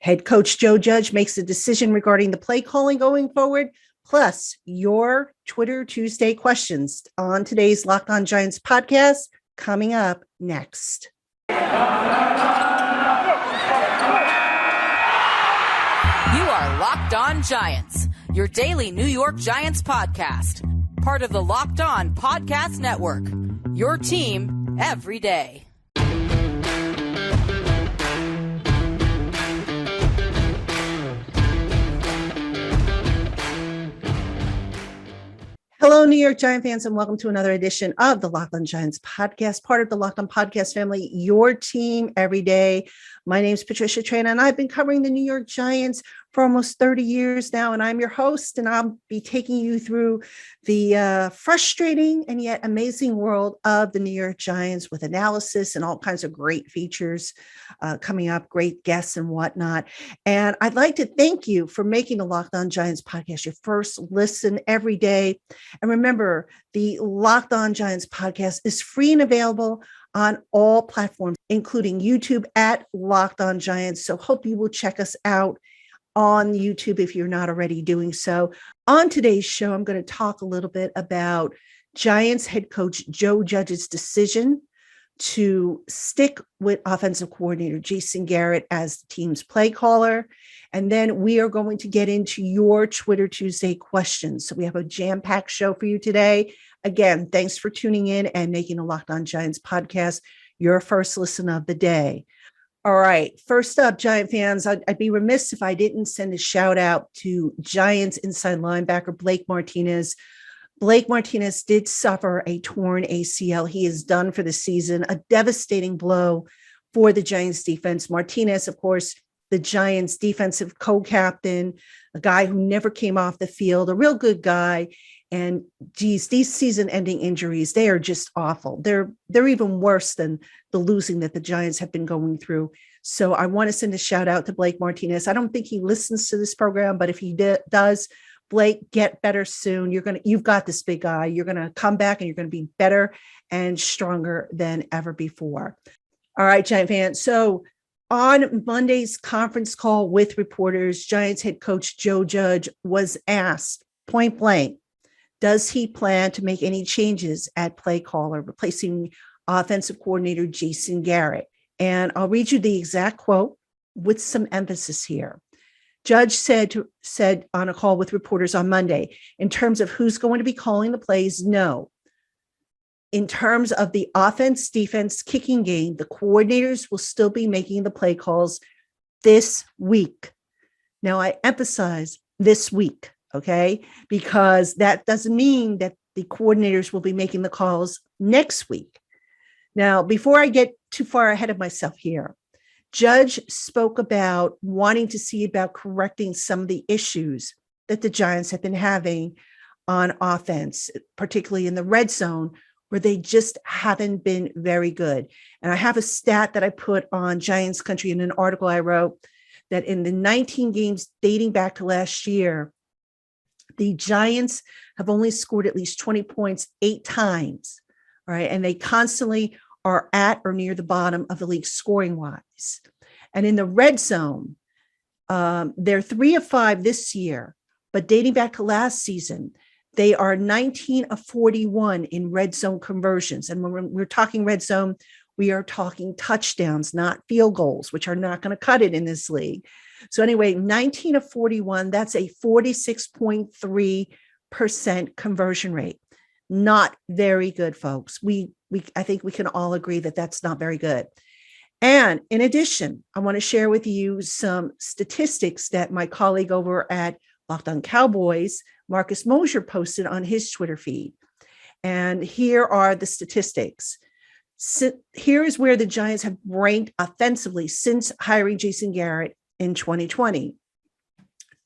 Head coach Joe Judge makes a decision regarding the play calling going forward, plus your Twitter Tuesday questions on today's Locked On Giants podcast coming up next. You are Locked On Giants, your daily New York Giants podcast, part of the Locked On Podcast Network, your team every day. Hello, New York Giant fans, and welcome to another edition of the Locked On Giants podcast, part of the Locked On Podcast family, your team every day. My name is Patricia Traina, and I've been covering the New York Giants for almost 30 years now, and I'm your host, and I'll be taking you through the frustrating and yet amazing world of the New York Giants with analysis and all kinds of great features coming up, great guests and whatnot. And I'd like to thank you for making the Locked On Giants podcast your first listen every day. And remember, the Locked On Giants podcast is free and available on all platforms, including YouTube at Locked On Giants. So hope you will check us out on YouTube if you're not already doing so. On today's show, I'm going to talk a little bit about Giants head coach Joe Judge's decision to stick with offensive coordinator Jason Garrett as the team's play caller. And then we are going to get into your Twitter Tuesday questions. So we have a jam-packed show for you today. Again, thanks for tuning in and making a Locked On Giants podcast your first listen of the day. All right, first up, Giant fans, I'd be remiss if I didn't send a shout out to Giants inside linebacker Blake Martinez. Blake Martinez did suffer a torn ACL. He is done for the season, a devastating blow for the Giants defense. Martinez, of course, the Giants defensive co-captain, a guy who never came off the field, a real good guy. And geez, these season-ending injuries, they are just awful. They're even worse than the losing that the Giants have been going through. So I want to send a shout out to Blake Martinez. I don't think he listens to this program, but if he does, Blake, get better soon. You've got this, big guy. You're going to come back and you're going to be better and stronger than ever before. All right, Giant fans. So on Monday's conference call with reporters, Giants head coach Joe Judge was asked point blank, does he plan to make any changes at play caller, replacing offensive coordinator Jason Garrett? And I'll read you the exact quote with some emphasis here. Judge said on a call with reporters on Monday, in terms of who's going to be calling the plays, no. In terms of the offense, defense, kicking game, the coordinators will still be making the play calls this week. Now, I emphasize this week. Okay, because that doesn't mean that the coordinators will be making the calls next week. Now, before I get too far ahead of myself here, Judge spoke about wanting to see about correcting some of the issues that the Giants have been having on offense, particularly in the red zone, where they just haven't been very good. And I have a stat that I put on Giants Country in an article I wrote that in the 19 games dating back to last year, the Giants have only scored at least 20 points 8 times, right? And they constantly are at or near the bottom of the league scoring wise. And in the red zone, they're 3 of 5 this year, but dating back to last season, they are 19 of 41 in red zone conversions. And when we're talking red zone, we are talking touchdowns, not field goals, which are not going to cut it in this league. So anyway, 19 of 41, that's a 46.3% conversion rate. Not very good, folks. I think we can all agree that that's not very good. And in addition, I want to share with you some statistics that my colleague over at Locked On Cowboys, Marcus Mosher, posted on his Twitter feed. And here are the statistics. So here is where the Giants have ranked offensively since hiring Jason Garrett in 2020.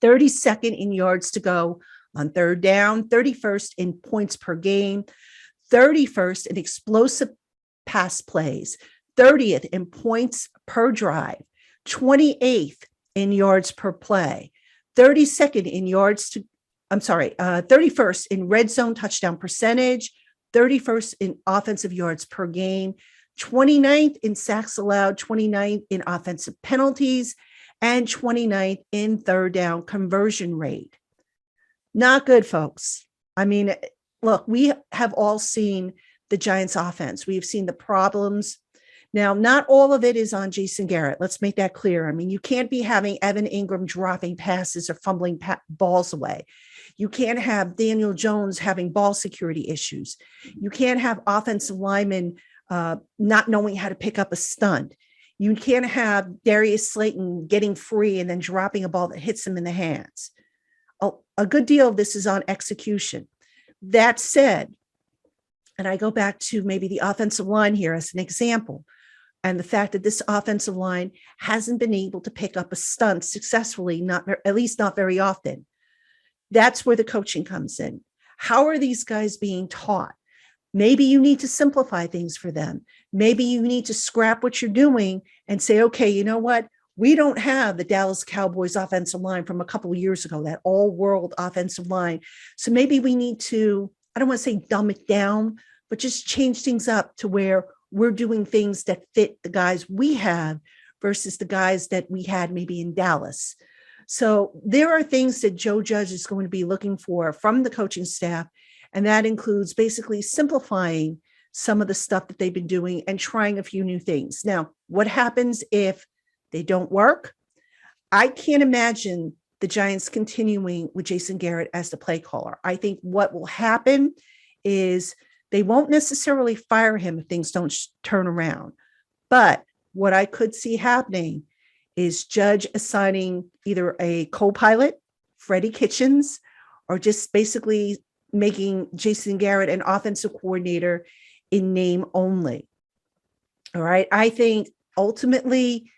32nd in yards to go on third down, 31st in points per game, 31st in explosive pass plays, 30th in points per drive, 28th in yards per play, 32nd in 31st in red zone touchdown percentage, 31st in offensive yards per game, 29th in sacks allowed, 29th in offensive penalties, and 29th in third down conversion rate. Not good, folks. I mean, look, we have all seen the Giants offense. We've seen the problems. Now, not all of it is on Jason Garrett. Let's make that clear. I mean, you can't be having Evan Ingram dropping passes or fumbling balls away. You can't have Daniel Jones having ball security issues. You can't have offensive linemen not knowing how to pick up a stunt. You can't have Darius Slayton getting free and then dropping a ball that hits him in the hands. A good deal of this is on execution. That said, and I go back to maybe the offensive line here as an example, and the fact that this offensive line hasn't been able to pick up a stunt successfully, at least not very often. That's where the coaching comes in. How are these guys being taught? Maybe you need to simplify things for them. Maybe you need to scrap what you're doing and say, okay, you know what? We don't have the Dallas Cowboys offensive line from a couple of years ago, that all-world offensive line. So maybe we need to, I don't want to say dumb it down, but just change things up to where we're doing things that fit the guys we have versus the guys that we had maybe in Dallas. So there are things that Joe Judge is going to be looking for from the coaching staff, and that includes basically simplifying some of the stuff that they've been doing and trying a few new things. Now, what happens if they don't work? I can't imagine the Giants continuing with Jason Garrett as the play caller. I think what will happen is they won't necessarily fire him if things don't turn around. But what I could see happening is Judge assigning either a co-pilot, Freddie Kitchens, or just basically making Jason Garrett an offensive coordinator in name only. All right. I think ultimately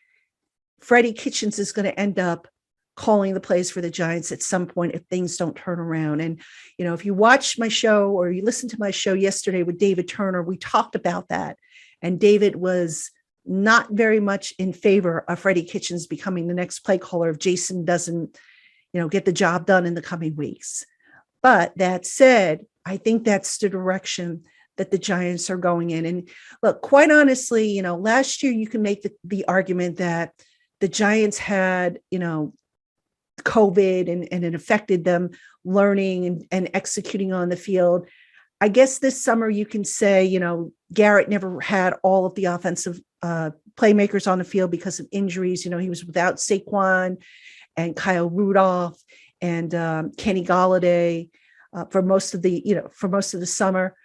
Freddie Kitchens is going to end up calling the plays for the Giants at some point if things don't turn around. And, you know, if you watch my show or you listen to my show yesterday with David Turner, we talked about that. And David was not very much in favor of Freddie Kitchens becoming the next play caller if Jason doesn't, you know, get the job done in the coming weeks. But that said, I think that's the direction that the Giants are going in. And look, quite honestly, you know, last year you can make the argument that the Giants had, you know, COVID and it affected them learning and executing on the field. I guess this summer you can say, you know, Garrett never had all of the offensive playmakers on the field because of injuries. You know, he was without Saquon and Kyle Rudolph and Kenny Golladay for most of the summer.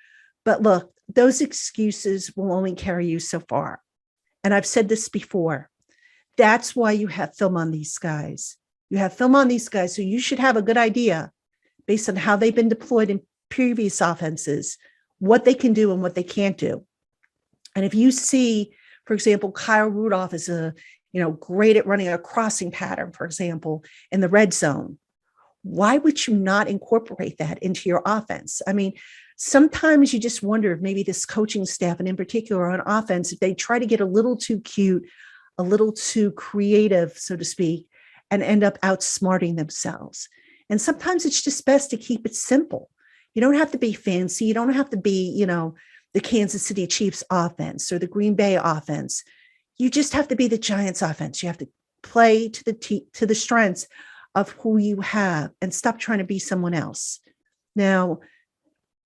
But look, those excuses will only carry you so far. And I've said this before. That's why you have film on these guys. You have film on these guys, so you should have a good idea based on how they've been deployed in previous offenses, what they can do and what they can't do. And if you see, for example, Kyle Rudolph is great at running a crossing pattern, for example, in the red zone, why would you not incorporate that into your offense? I mean, sometimes you just wonder if maybe this coaching staff, and in particular on offense, if they try to get a little too cute, a little too creative, so to speak, and end up outsmarting themselves. And sometimes it's just best to keep it simple. You don't have to be fancy. You don't have to be, you know, the Kansas City Chiefs offense or the Green Bay offense. You just have to be the Giants offense. You have to play to the strengths of who you have and stop trying to be someone else. Now,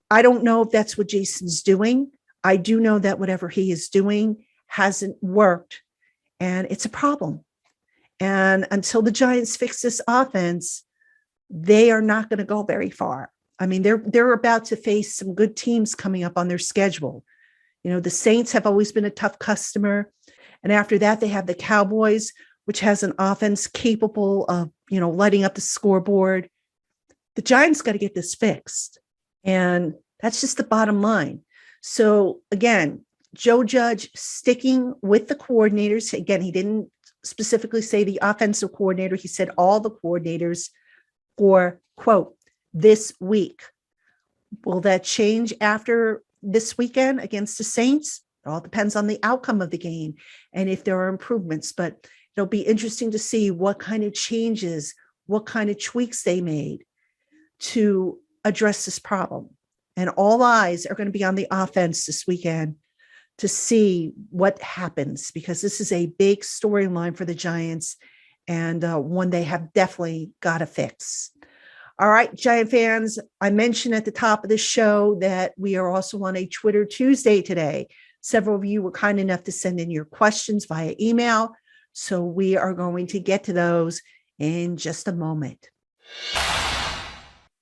I don't know if that's what Jason's doing. I do know that whatever he is doing hasn't worked, and it's a problem. And until the Giants fix this offense, they are not going to go very far. I mean, they're about to face some good teams coming up on their schedule. You know, the Saints have always been a tough customer. And after that, they have the Cowboys, which has an offense capable of, you know, lighting up the scoreboard. The Giants got to get this fixed. And that's just the bottom line. So again, Joe Judge sticking with the coordinators. Again, he didn't specifically say the offensive coordinator. He said all the coordinators for, quote, this week. Will that change after this weekend against the Saints? It all depends on the outcome of the game and if there are improvements. But it'll be interesting to see what kind of changes, what kind of tweaks they made to address this problem. And all eyes are going to be on the offense this weekend to see what happens, because this is a big storyline for the Giants. and one they have definitely got to fix. All right, Giant fans, I mentioned at the top of the show that we are also on a Twitter Tuesday today. Several of you were kind enough to send in your questions via email, so we are going to get to those in just a moment.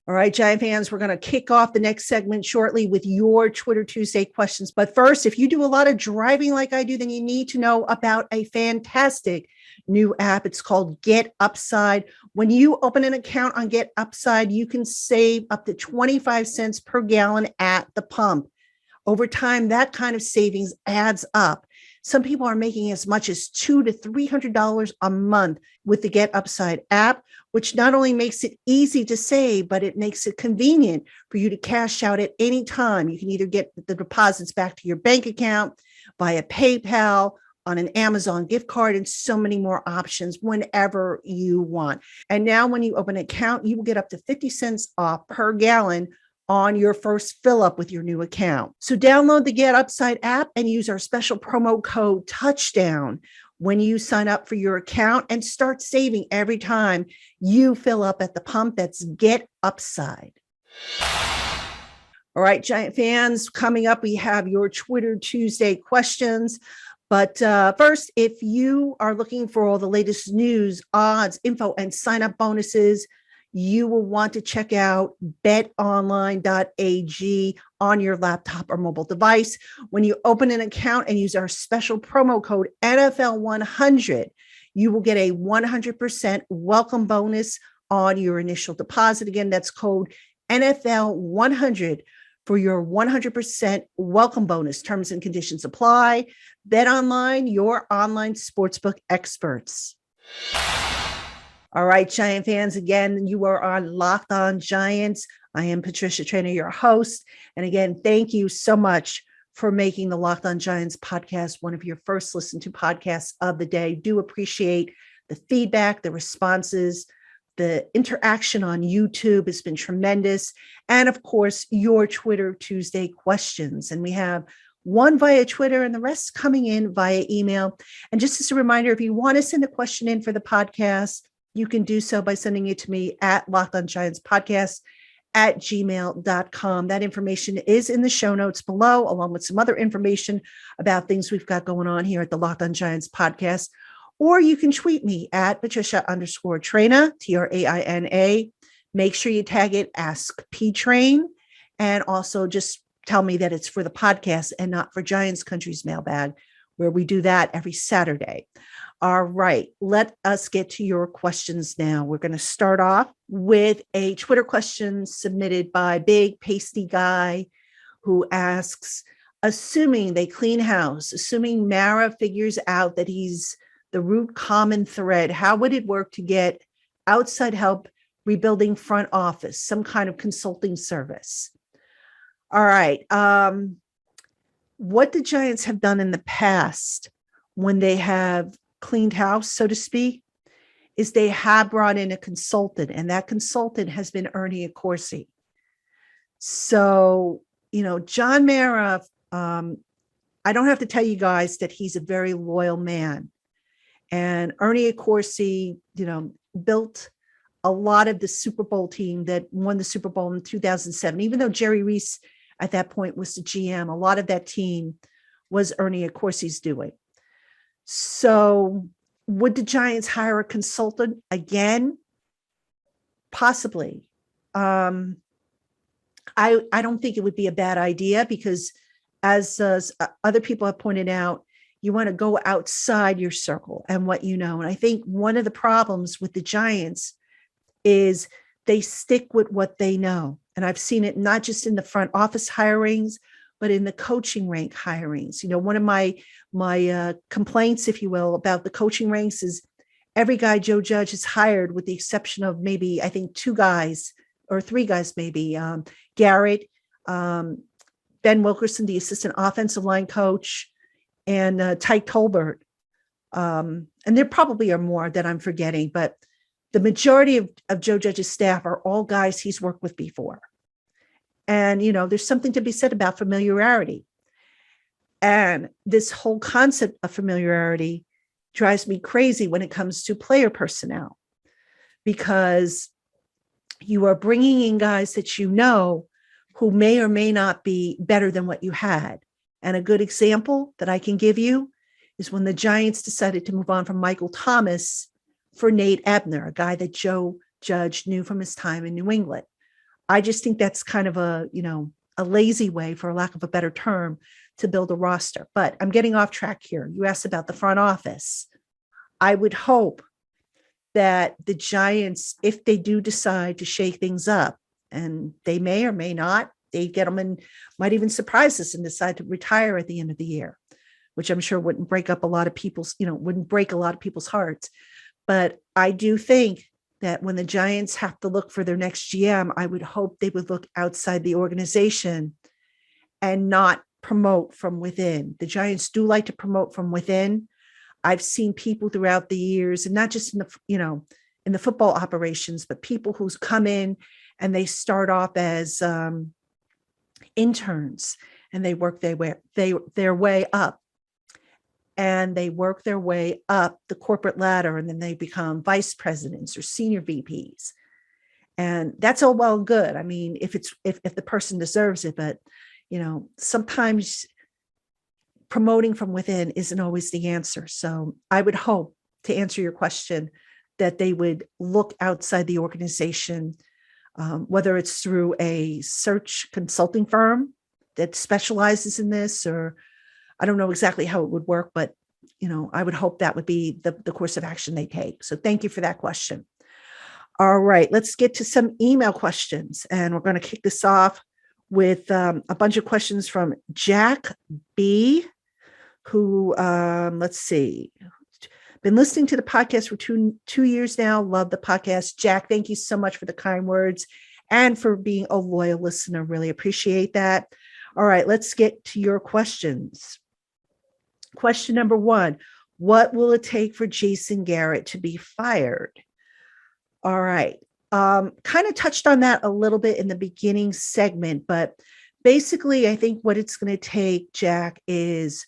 All right, Giant fans, we're going to kick off the next segment shortly with your Twitter Tuesday questions. But first, if you do a lot of driving like I do, then you need to know about a fantastic new app. It's called Get Upside. When you open an account on Get Upside, you can save up to 25 cents per gallon at the pump. Over time, that kind of savings adds up. Some people are making as much as $200 to $300 a month with the Get Upside app, which not only makes it easy to save, but it makes it convenient for you to cash out at any time. You can either get the deposits back to your bank account via PayPal, on an Amazon gift card, and so many more options whenever you want. And now when you open an account, you will get up to 50 cents off per gallon on your first fill up with your new account. So download the Get Upside app and use our special promo code Touchdown when you sign up for your account and start saving every time you fill up at the pump. That's Get Upside. All right, Giant fans, coming up, we have your Twitter Tuesday questions. But first, if you are looking for all the latest news, odds, info, and sign-up bonuses, you will want to check out betonline.ag on your laptop or mobile device. When you open an account and use our special promo code NFL100, you will get a 100% welcome bonus on your initial deposit. Again, that's code NFL100 for your 100% welcome bonus. Terms and conditions apply. BetOnline, your online sportsbook experts. All right, Giant fans, again, you are on Locked On Giants. I am Patricia Traina, your host. And again, thank you so much for making the Locked On Giants podcast one of your first listened to podcasts of the day. Do appreciate the feedback, the responses, the interaction on YouTube has been tremendous. And of course, your Twitter Tuesday questions. And we have one via Twitter and the rest coming in via email. And just as a reminder, if you want to send a question in for the podcast, you can do so by sending it to me at lockedongiantspodcast@gmail.com. That information is in the show notes below, along with some other information about things we've got going on here at the Locked On Giants podcast. Or you can tweet me at Patricia_Traina, Traina. Make sure you tag it Ask P Train, and also just tell me that it's for the podcast and not for Giants Country's mailbag, where we do that every Saturday. All right, let us get to your questions now. We're going to start off with a Twitter question submitted by Big Pasty Guy, who asks, assuming they clean house, assuming Mara figures out that he's the root common thread, how would it work to get outside help rebuilding front office, some kind of consulting service? All right. What the Giants have done in the past when they have cleaned house, so to speak, is they have brought in a consultant, and that consultant has been Ernie Accorsi. So, John Mara, I don't have to tell you guys that he's a very loyal man. And Ernie Accorsi, built a lot of the Super Bowl team that won the Super Bowl in 2007. Even though Jerry Reese at that point was the GM, a lot of that team was Ernie Accorsi's doing. So would the Giants hire a consultant again? Possibly. I don't think it would be a bad idea because, as other people have pointed out, you want to go outside your circle and what you know. And I think one of the problems with the Giants is they stick with what they know. And I've seen it not just in the front office hirings, but in the coaching rank hirings. One of my complaints, if you will, about the coaching ranks is every guy Joe Judge has hired, with the exception of maybe, I think, 2 guys or 3 guys, maybe, Garrett, Ben Wilkerson, the assistant offensive line coach, and Tyke Tolbert. And there probably are more that I'm forgetting, but the majority of Joe Judge's staff are all guys he's worked with before. And, there's something to be said about familiarity. And this whole concept of familiarity drives me crazy when it comes to player personnel, because you are bringing in guys that you know who may or may not be better than what you had. And a good example that I can give you is when the Giants decided to move on from Michael Thomas for Nate Ebner, a guy that Joe Judge knew from his time in New England. I just think that's kind of a lazy way, for lack of a better term, to build a roster. But I'm getting off track here. You asked about the front office. I would hope that the Giants, if they do decide to shake things up, and they may or may not, Dave Gettleman might even surprise us and decide to retire at the end of the year, which I'm sure wouldn't break a lot of people's hearts. But I do think that when the Giants have to look for their next GM, I would hope they would look outside the organization and not promote from within. The Giants do like to promote from within. I've seen people throughout the years, and not just in the football operations, but people who's come in and they start off as interns, and they work their way up, and they work their way up the corporate ladder, and then they become vice presidents or senior VPs. And that's all well and good. I mean, if the person deserves it, but sometimes promoting from within isn't always the answer. So I would hope, to answer your question, that they would look outside the organization, whether it's through a search consulting firm that specializes in this, or I don't know exactly how it would work, but I would hope that would be the course of action they take. So thank you for that question. All right, let's get to some email questions, and we're going to kick this off with a bunch of questions from Jack B, who, let's see, been listening to the podcast for two years now. Love the podcast. Jack, thank you so much for the kind words and for being a loyal listener. Really appreciate that. All right, let's get to your questions. Question number 1, what will it take for Jason Garrett to be fired? All right. Kind of touched on that a little bit in the beginning segment, but basically I think what it's going to take, Jack, is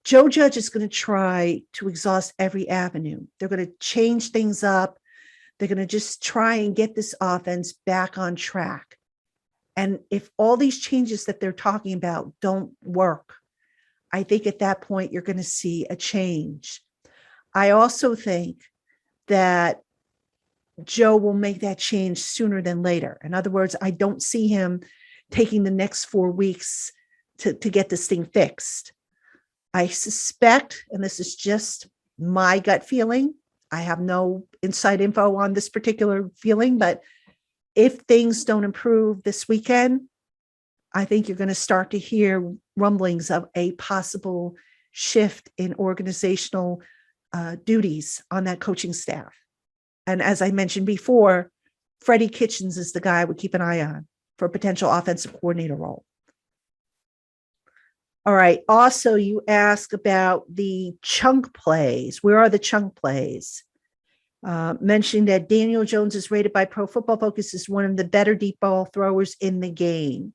Joe Judge is going to try to exhaust every avenue. They're going to change things up. They're going to just try and get this offense back on track. And if all these changes that they're talking about don't work, I think at that point you're going to see a change. I also think that Joe will make that change sooner than later. In other words, I don't see him taking the next 4 weeks to get this thing fixed. I suspect, and this is just my gut feeling, I have no inside info on this particular feeling, but if things don't improve this weekend, I think you're going to start to hear rumblings of a possible shift in organizational duties on that coaching staff. And as I mentioned before, Freddie Kitchens is the guy I would keep an eye on for a potential offensive coordinator role. All right. Also, you ask about the chunk plays. Where are the chunk plays? Mentioning that Daniel Jones is rated by Pro Football Focus as one of the better deep ball throwers in the game.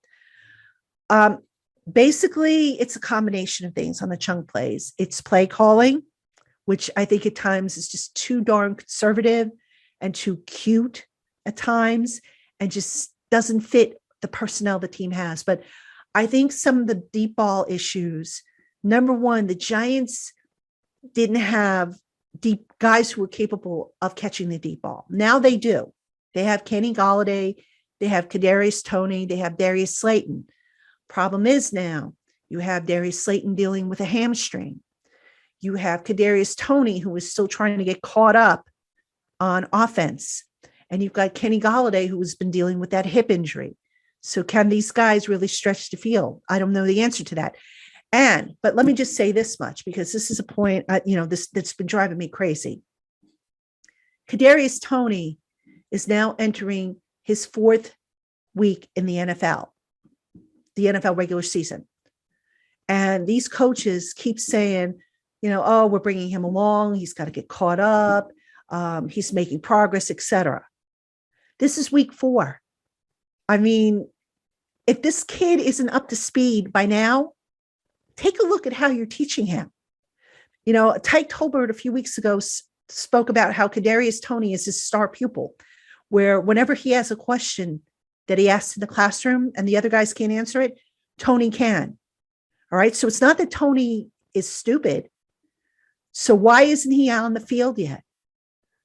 Basically, it's a combination of things on the chunk plays. It's play calling, which I think at times is just too darn conservative and too cute at times, and just doesn't fit the personnel the team has. But I think some of the deep ball issues, number one, the Giants didn't have deep guys who were capable of catching the deep ball. Now they do. They have Kenny Golladay, they have Kadarius Toney, they have Darius Slayton. Problem is now you have Darius Slayton dealing with a hamstring. You have Kadarius Toney, who is still trying to get caught up on offense. And you've got Kenny Golladay, who has been dealing with that hip injury. So can these guys really stretch the field? I don't know the answer to that. But let me just say this much, because this is a point, that's been driving me crazy. Kadarius Toney is now entering his 4th week in the NFL regular season. And these coaches keep saying, we're bringing him along. He's got to get caught up. He's making progress, etc. This is week 4. I mean, if this kid isn't up to speed by now, take a look at how you're teaching him. Tyke Tolbert a few weeks ago spoke about how Kadarius Toney is his star pupil, where whenever he has a question that he asks in the classroom and the other guys can't answer it, Toney can. All right. So it's not that Toney is stupid. So why isn't he out on the field yet?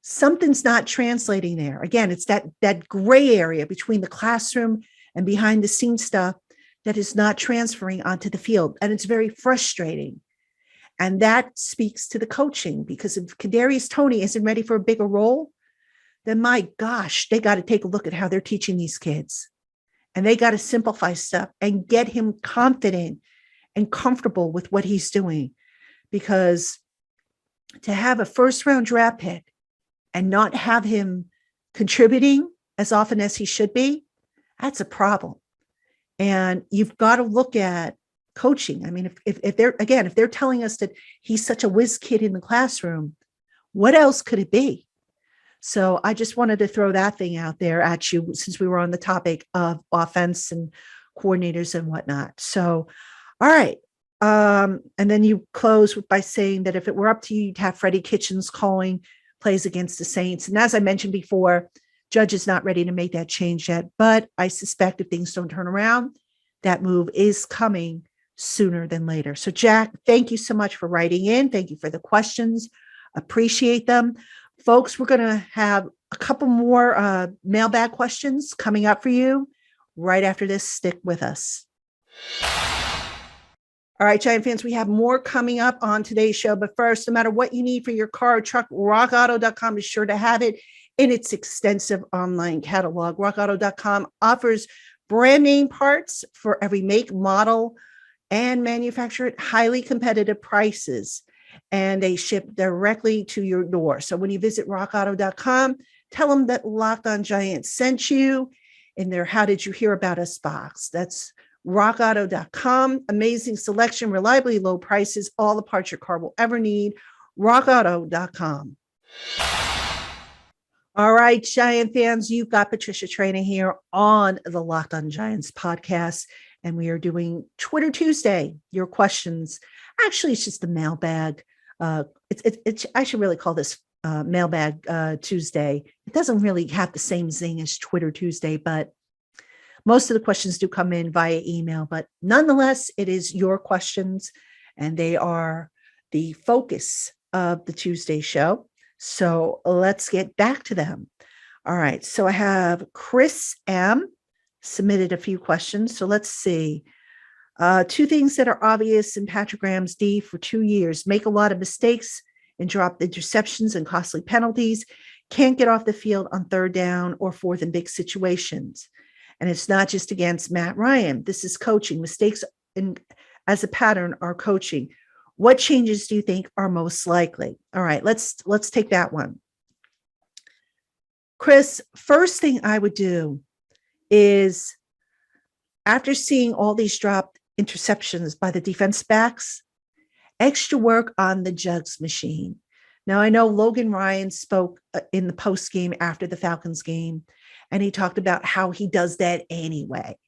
Something's not translating there. Again, it's that gray area between the classroom and behind the scenes stuff that is not transferring onto the field. And it's very frustrating. And that speaks to the coaching, because if Kadarius Toney isn't ready for a bigger role, then my gosh, they got to take a look at how they're teaching these kids. And they got to simplify stuff and get him confident and comfortable with what he's doing. Because to have a first-round draft pick and not have him contributing as often as he should be, that's a problem. And you've got to look at coaching. I mean, if they're telling us that he's such a whiz kid in the classroom, what else could it be? So I just wanted to throw that thing out there at you, since we were on the topic of offense and coordinators and whatnot. So, all right. And then you close by saying that if it were up to you, you'd have Freddie Kitchens calling plays against the Saints. And as I mentioned before, Judge is not ready to make that change yet, but I suspect if things don't turn around, that move is coming sooner than later. So Jack, thank you so much for writing in. Thank you for the questions. Appreciate them. Folks, we're going to have a couple more mailbag questions coming up for you right after this. Stick with us. All right, Giant fans, we have more coming up on today's show. But first, no matter what you need for your car or truck, rockauto.com is sure to have it in its extensive online catalog. Rockauto.com offers brand name parts for every make, model, and manufacturer at highly competitive prices. And they ship directly to your door. So when you visit rockauto.com, tell them that Locked On Giants sent you in their How Did You Hear About Us box. That's rockauto.com. Amazing selection, reliably low prices, all the parts your car will ever need. rockauto.com. All right, Giant fans, you've got Patricia Traina here on the Locked On Giants podcast, and we are doing Twitter Tuesday. Your questions. Actually, it's just the mailbag. I should really call this mailbag Tuesday. It doesn't really have the same zing as Twitter Tuesday, but most of the questions do come in via email. But nonetheless, it is your questions, and they are the focus of the Tuesday show. So let's get back to them. All right. So I have Chris M. submitted a few questions. So let's see. Two things that are obvious in Patrick Graham's D for 2 years: make a lot of mistakes and drop interceptions and costly penalties, can't get off the field on third down or fourth in big situations. And it's not just against Matt Ryan. This is coaching. Mistakes as a pattern are coaching. What changes do you think are most likely? All right, let's take that one. Chris, first thing I would do is, after seeing all these dropped interceptions by the defense backs, extra work on the jugs machine. Now, I know Logan Ryan spoke in the post game after the Falcons game, and he talked about how he does that anyway.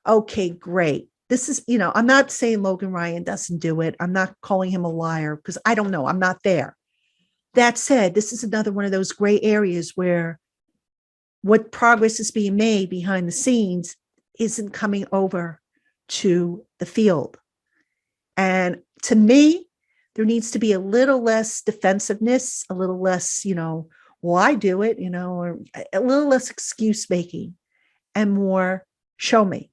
Okay, great. This is, I'm not saying Logan Ryan doesn't do it. I'm not calling him a liar, because I don't know. I'm not there. That said, this is another one of those gray areas where what progress is being made behind the scenes isn't coming over to the field. And to me, there needs to be a little less defensiveness, a little less, well, I do it, or a little less excuse making and more show me.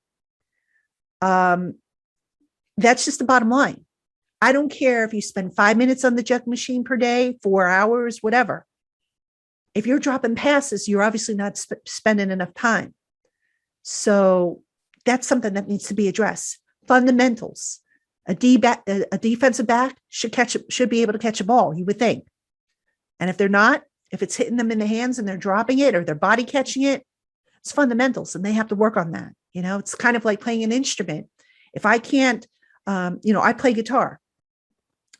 That's just the bottom line. I don't care if you spend 5 minutes on the jug machine per day, 4 hours, whatever. If you're dropping passes, you're obviously not spending enough time. So that's something that needs to be addressed. Fundamentals. A defensive back should be able to catch a ball, you would think. And if they're not, if it's hitting them in the hands and they're dropping it or their body catching it, it's fundamentals, and they have to work on that. It's kind of like playing an instrument. If I can't, I play guitar.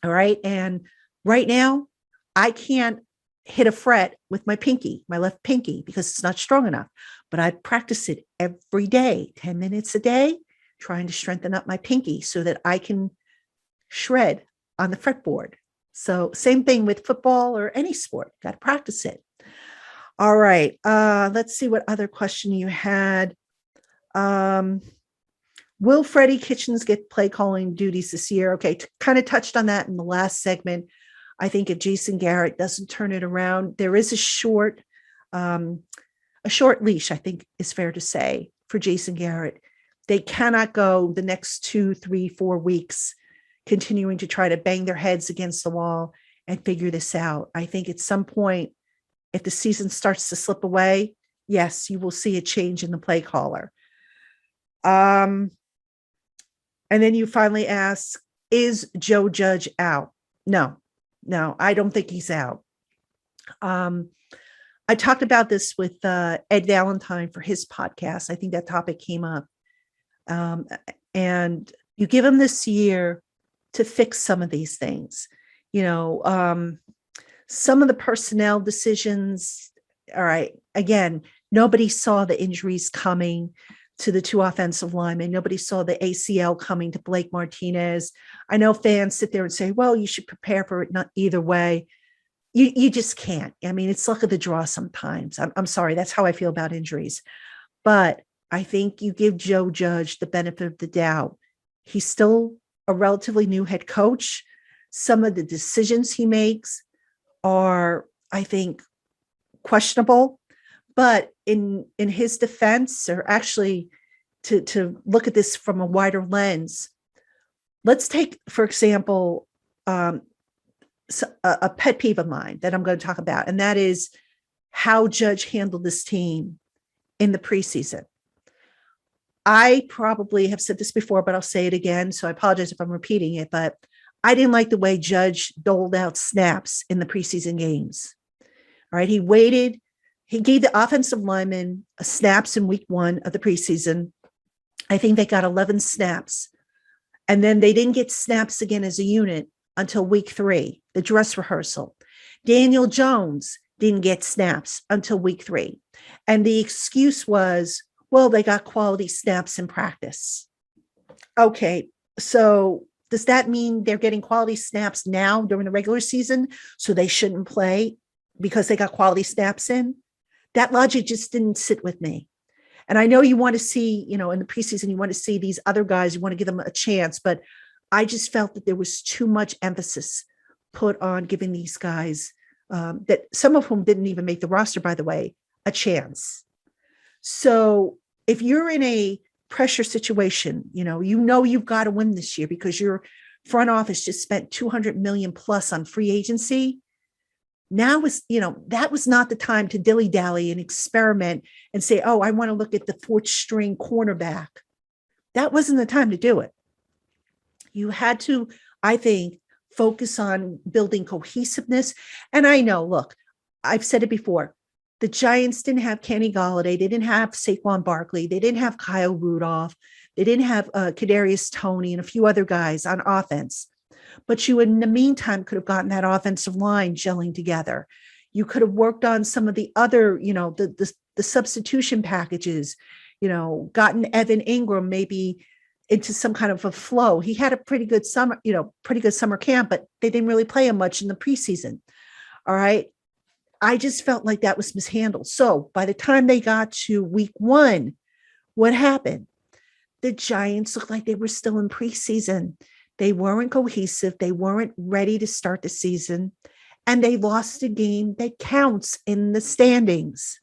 All right. And right now I can't hit a fret with my left pinky, because it's not strong enough, but I practice it every day, 10 minutes a day, trying to strengthen up my pinky so that I can shred on the fretboard. So same thing with football or any sport. Got to practice it. All right. Let's see what other question you had. Um, will Freddie Kitchens get play calling duties this year? Okay, kind of touched on that in the last segment. I think if Jason Garrett doesn't turn it around, there is a short leash, I think is fair to say, for Jason Garrett. They cannot go the next 2, 3, 4 weeks continuing to try to bang their heads against the wall and figure this out. I think at some point, if the season starts to slip away, yes, you will see a change in the play caller. And then you finally ask, is Joe Judge out? No, I don't think he's out. I talked about this with Ed Valentine for his podcast. I think that topic came up. And you give him this year to fix some of these things. Some of the personnel decisions, all right, again, nobody saw the injuries coming to the 2 offensive linemen. Nobody saw the ACL coming to Blake Martinez. I know fans sit there and say, well, you should prepare for it, not either way. You just can't. I mean, it's luck of the draw sometimes. I'm sorry. That's how I feel about injuries. But I think you give Joe Judge the benefit of the doubt. He's still a relatively new head coach. Some of the decisions he makes are, I think, questionable. But in his defense, or actually to look at this from a wider lens, let's take, for example, a pet peeve of mine that I'm going to talk about, and that is how Judge handled this team in the preseason. I probably have said this before, but I'll say it again. So I apologize if I'm repeating it, but I didn't like the way Judge doled out snaps in the preseason games. All right. He gave the offensive linemen snaps in week 1 of the preseason. I think they got 11 snaps. And then they didn't get snaps again as a unit until week 3, the dress rehearsal. Daniel Jones didn't get snaps until week 3. And the excuse was, well, they got quality snaps in practice. Okay, so does that mean they're getting quality snaps now during the regular season, so they shouldn't play because they got quality snaps in? That logic just didn't sit with me. And I know you want to see, in the preseason, you want to see these other guys, you want to give them a chance, but I just felt that there was too much emphasis put on giving these guys, that some of whom didn't even make the roster, by the way, a chance. So if you're in a pressure situation, you've got to win this year because your front office just spent $200 million plus on free agency. Now that was not the time to dilly-dally and experiment and say, oh, I want to look at the 4th string cornerback. That wasn't the time to do it. You had to, I think, focus on building cohesiveness. And I know, look, I've said it before. The Giants didn't have Kenny Golladay. They didn't have Saquon Barkley. They didn't have Kyle Rudolph. They didn't have Kadarius Toney and a few other guys on offense. But you, in the meantime, could have gotten that offensive line gelling together. You could have worked on some of the other, the substitution packages, gotten Evan Ingram maybe into some kind of a flow. He had a pretty good summer camp, but they didn't really play him much in the preseason. All right. I just felt like that was mishandled. So by the time they got to week 1, what happened? The Giants looked like they were still in preseason. They weren't cohesive. They weren't ready to start the season. And they lost a game that counts in the standings.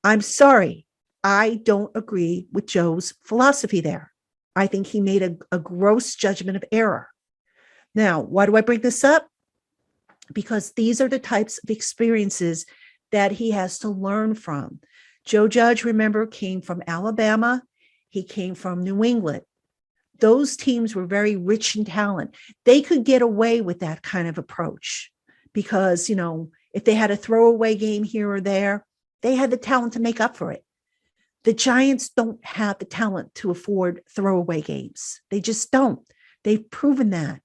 I'm sorry. I don't agree with Joe's philosophy there. I think he made a gross judgment of error. Now, why do I bring this up? Because these are the types of experiences that he has to learn from. Joe Judge, remember, came from Alabama. He came from New England. Those teams were very rich in talent. They could get away with that kind of approach because, if they had a throwaway game here or there, they had the talent to make up for it. The Giants don't have the talent to afford throwaway games. They just don't. They've proven that.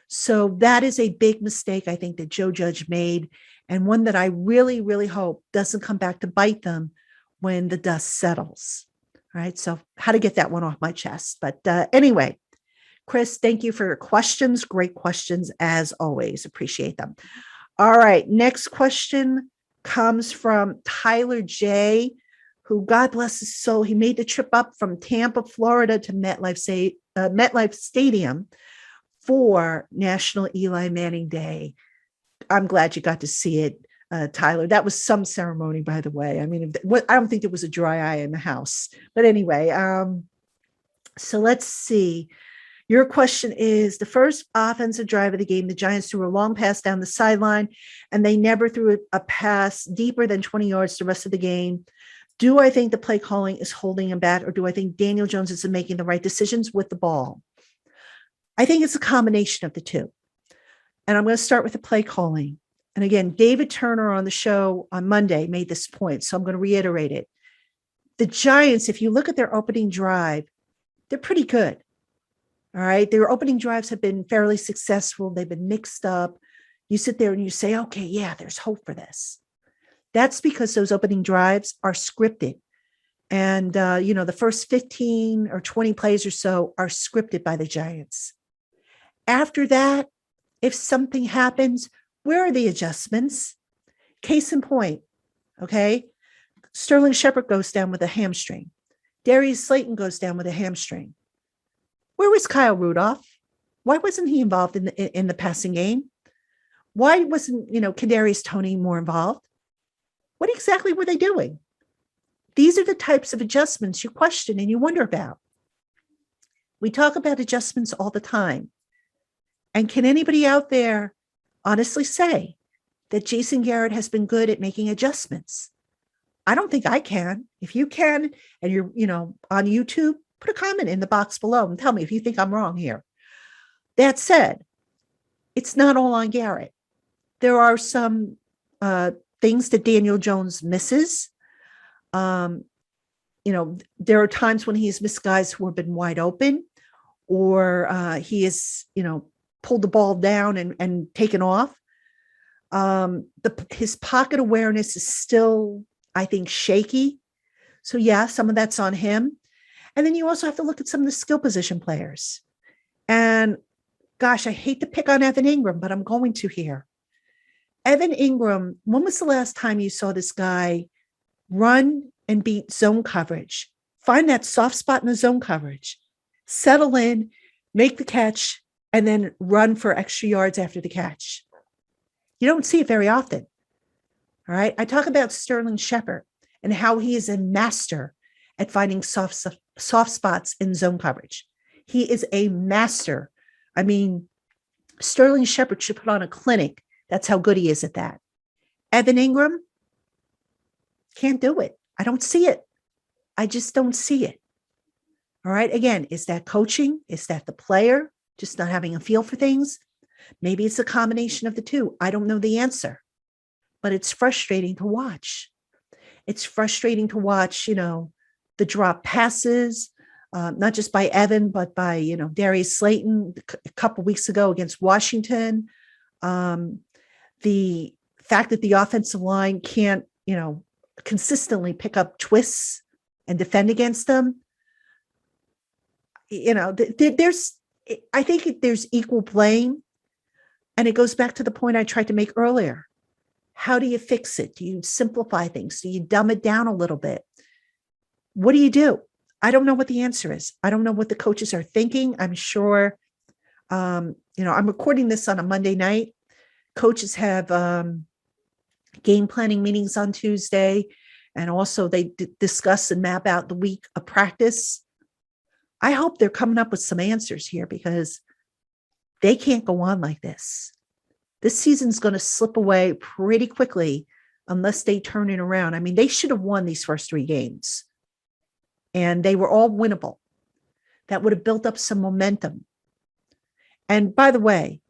So that is a big mistake, I think, that Joe Judge made, and one that I really, really hope doesn't come back to bite them when the dust settles. All right. So how to get that one off my chest. But anyway, Chris, thank you for your questions. Great questions as always. Appreciate them. All right. Next question comes from Tyler J., who, God bless his soul, he made the trip up from Tampa, Florida to MetLife Stadium for National Eli Manning Day. I'm glad you got to see it, Tyler. That was some ceremony, by the way. I mean, I don't think there was a dry eye in the house. But anyway, so let's see. Your question is, the first offensive drive of the game, the Giants threw a long pass down the sideline, and they never threw a pass deeper than 20 yards the rest of the game. Do I think the play calling is holding him back, or do I think Daniel Jones is making the right decisions with the ball? I think it's a combination of the two. And I'm going to start with the play calling. And again, David Turner on the show on Monday made this point, so I'm going to reiterate it. The Giants, if you look at their opening drive, they're pretty good. All right. Their opening drives have been fairly successful. They've been mixed up. You sit there and you say, okay, yeah, there's hope for this. That's because those opening drives are scripted. And, the first 15 or 20 plays or so are scripted by the Giants. After that, if something happens, where are the adjustments? Case in point, okay? Sterling Shepard goes down with a hamstring. Darius Slayton goes down with a hamstring. Where was Kyle Rudolph? Why wasn't he involved in the passing game? Why wasn't, Kadarius Toney more involved? What exactly were they doing? These are the types of adjustments you question and you wonder about. We talk about adjustments all the time. And can anybody out there honestly say that Jason Garrett has been good at making adjustments? I don't think I can. If you can, and you're, on YouTube, put a comment in the box below and tell me if you think I'm wrong here. That said, it's not all on Garrett. There are some things that Daniel Jones misses. There are times when he's missed guys who have been wide open, or he has, pulled the ball down and taken off. His pocket awareness is still, I think, shaky. So yeah, some of that's on him. And then you also have to look at some of the skill position players. And gosh, I hate to pick on Evan Ingram, but I'm going to here. Evan Ingram, when was the last time you saw this guy run and beat zone coverage? Find that soft spot in the zone coverage, settle in, make the catch, and then run for extra yards after the catch. You don't see it very often. All right. I talk about Sterling Shepard and how he is a master at finding soft spots in zone coverage. He is a master. I mean, Sterling Shepard should put on a clinic. That's how good he is at that. Evan Ingram can't do it. I don't see it. I just don't see it. All right. Again, is that coaching? Is that the player just not having a feel for things? Maybe it's a combination of the two. I don't know the answer, but it's frustrating to watch. It's frustrating to watch, the drop passes, not just by Evan, but by, Darius Slayton a couple of weeks ago against Washington. The fact that the offensive line can't, consistently pick up twists and defend against them. I think there's equal blame. And it goes back to the point I tried to make earlier. How do you fix it? Do you simplify things? Do you dumb it down a little bit? What do you do? I don't know what the answer is. I don't know what the coaches are thinking. I'm sure, I'm recording this on a Monday night. Coaches have game planning meetings on Tuesday. And also they discuss and map out the week of practice. I hope they're coming up with some answers here, because they can't go on like this. This season's going to slip away pretty quickly unless they turn it around. I mean, they should have won these first 3 games, and they were all winnable. That would have built up some momentum. And by the way,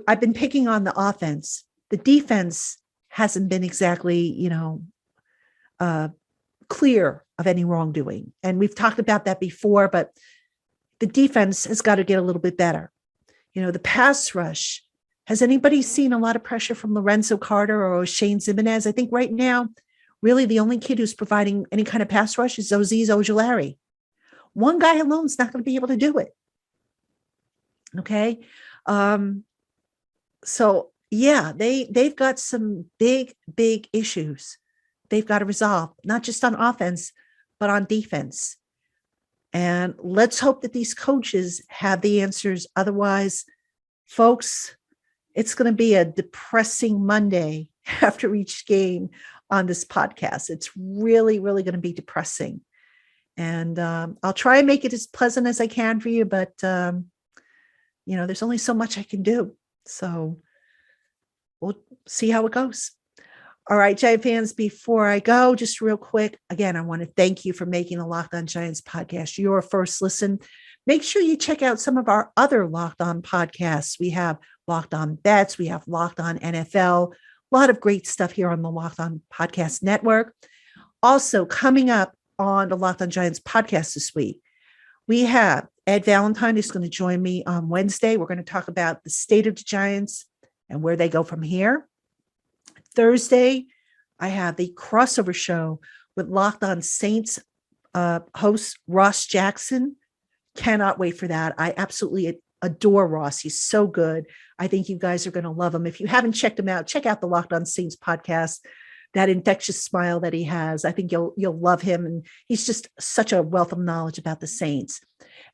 I've been picking on the offense. The defense hasn't been exactly, clear of any wrongdoing. And we've talked about that before, but the defense has got to get a little bit better. The pass rush. Has anybody seen a lot of pressure from Lorenzo Carter or Shane Zimenez? I think right now, really the only kid who's providing any kind of pass rush is Azeez Ojulari. One guy alone is not going to be able to do it. Okay. Um, so yeah, they've got some big issues they've got to resolve, not just on offense, but on defense. And let's hope that these coaches have the answers. Otherwise, folks, it's going to be a depressing Monday after each game on this podcast. It's really going to be depressing. And I'll try and make it as pleasant as I can for you, but there's only so much I can do. So we'll see how it goes. All right, Giant fans, before I go, just real quick, again, I want to thank you for making the Locked On Giants podcast your first listen. Make sure you check out some of our other Locked On podcasts. We have Locked On Bets, we have Locked On NFL, a lot of great stuff here on the Locked On Podcast Network. Also, coming up on the Locked On Giants podcast this week, we have Ed Valentine is going to join me on Wednesday. We're going to talk about the state of the Giants and where they go from here. Thursday, I have the crossover show with Locked On Saints host Ross Jackson. Cannot wait for that. I absolutely adore Ross. He's so good. I think you guys are going to love him. If you haven't checked him out, check out the Locked On Saints podcast. That infectious smile that he has, I think you'll love him. And he's just such a wealth of knowledge about the Saints.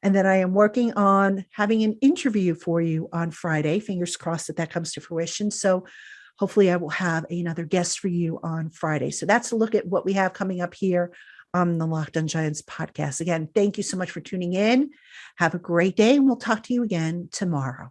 And then I am working on having an interview for you on Friday. Fingers crossed that comes to fruition. So hopefully I will have another guest for you on Friday. So that's a look at what we have coming up here on the Locked On Giants podcast. Again, thank you so much for tuning in. Have a great day, and we'll talk to you again tomorrow.